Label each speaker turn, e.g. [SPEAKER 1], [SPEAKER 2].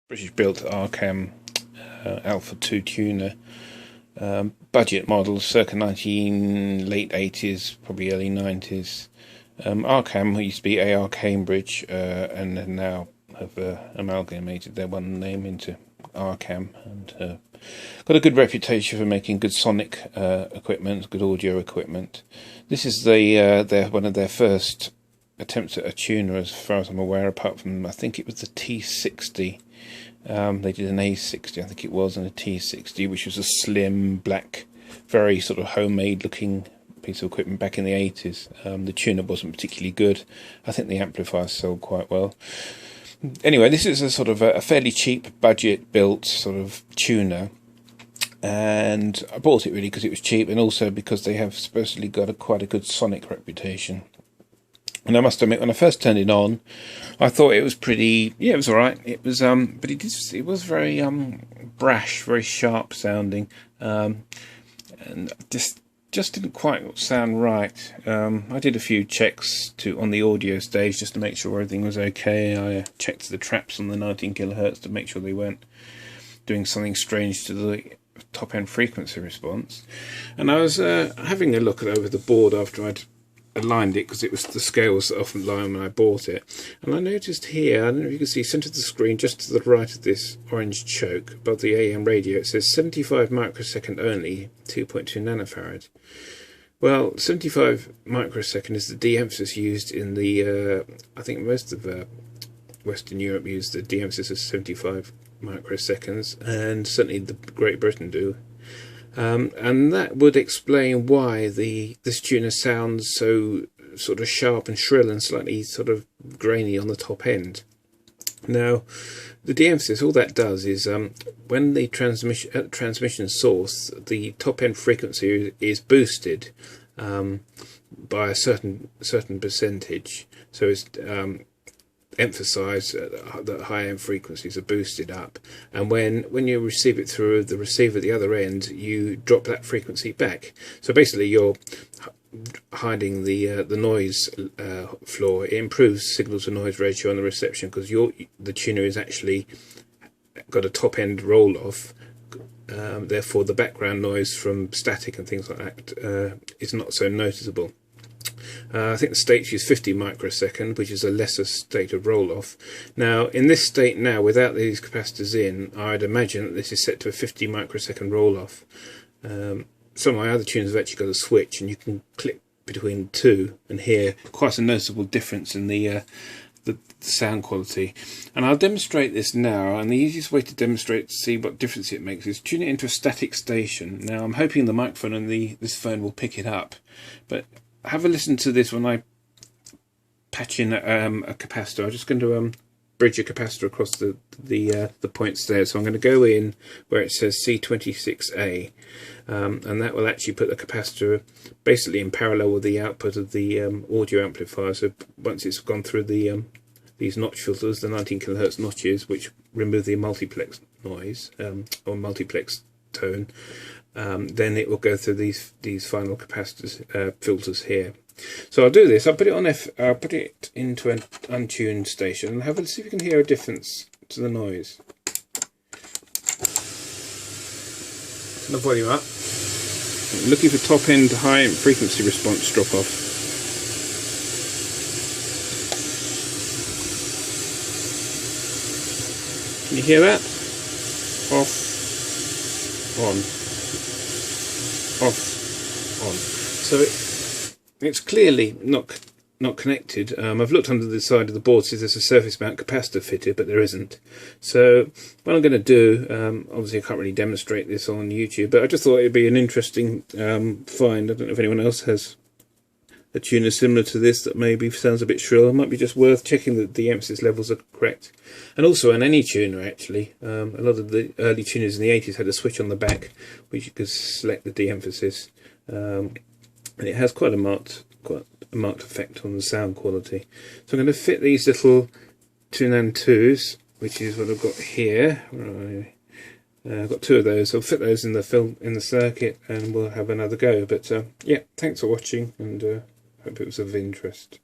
[SPEAKER 1] British built Arcam Alpha 2 tuner, budget model, circa late 80s, probably early 90s. Arcam used to be AR Cambridge, and now have amalgamated their one name into Arcam, and got a good reputation for making good sonic equipment, good audio equipment. This is one of their first attempts at a tuner, as far as I'm aware, apart from, I think it was the T60. They did an A60, I think it was, and a T60, which was a slim, black, very sort of homemade looking piece of equipment back in the 80s. The tuner wasn't particularly good. I think the amplifiers sold quite well. Anyway, this is a sort of a fairly cheap, budget built sort of tuner, and I bought it really because it was cheap, and also because they have supposedly got quite a good sonic reputation. And I must admit, when I first turned it on, I thought it was pretty. Yeah, it was all right. It was, but it was very brash, very sharp sounding, and just didn't quite sound right. I did a few checks on the audio stage just to make sure everything was okay. I checked the traps on the 19 kilohertz to make sure they weren't doing something strange to the top end frequency response. And I was having a look over the board after I'd aligned it, because it was the scales that often line when I bought it, and I noticed here, I don't know if you can see, centre of the screen just to the right of this orange choke above the AM radio, it says 75 microsecond only, 2.2 nanofarad. Well, 75 microsecond is the de-emphasis used in the I think most of Western Europe use the de-emphasis of 75 microseconds, and certainly Great Britain do. And that would explain why this tuner sounds so sort of sharp and shrill and slightly sort of grainy on the top end. Now, the de-emphasis, all that does is when the transmission source, the top end frequency is boosted by a certain percentage. So it's emphasize that high-end frequencies are boosted up, and when you receive it through the receiver at the other end, you drop that frequency back. So basically you're hiding the noise floor. It improves signal to noise ratio on the reception, because the tuner is actually got a top end roll off. Therefore the background noise from static and things like that is not so noticeable. I think the states use 50 microsecond, which is a lesser state of roll-off. Now, in this state now, without these capacitors in, I'd imagine that this is set to a 50 microsecond roll-off. Some of my other tuners have actually got a switch, and you can click between two and hear quite a noticeable difference in the sound quality. And I'll demonstrate this now, and the easiest way to demonstrate to see what difference it makes is tune it into a static station. Now, I'm hoping the microphone on this phone will pick it up, but have a listen to this when I patch in a capacitor. I'm just going to bridge a capacitor across the points there. So I'm going to go in where it says C26A, and that will actually put the capacitor basically in parallel with the output of the audio amplifier. So once it's gone through these notch filters, the 19 kilohertz notches, which remove the multiplex noise or multiplex tone, then it will go through these final capacitors filters here. So I'll do this. I'll put it into an untuned station and have a see if you can hear a difference to the noise. Turn the volume up. I'm looking for top end high frequency response drop off. Can you hear that? Off, on, off, on. So it's clearly not connected. I've looked under the side of the board to see if there's a surface mount capacitor fitted, but there isn't. So what I'm going to do, obviously I can't really demonstrate this on YouTube, but I just thought it'd be an interesting find. I don't know if anyone else has a tuner similar to this that maybe sounds a bit shrill. It might be just worth checking that the emphasis levels are correct. And also on any tuner, actually, a lot of the early tuners in the 80s had a switch on the back which you could select the de-emphasis, and it has quite a marked effect on the sound quality. So I'm going to fit these little 2Nan2s, which is what I've got here. I've got two of those. I'll fit those in the circuit, and we'll have another go. But yeah, thanks for watching, and hope it was of interest.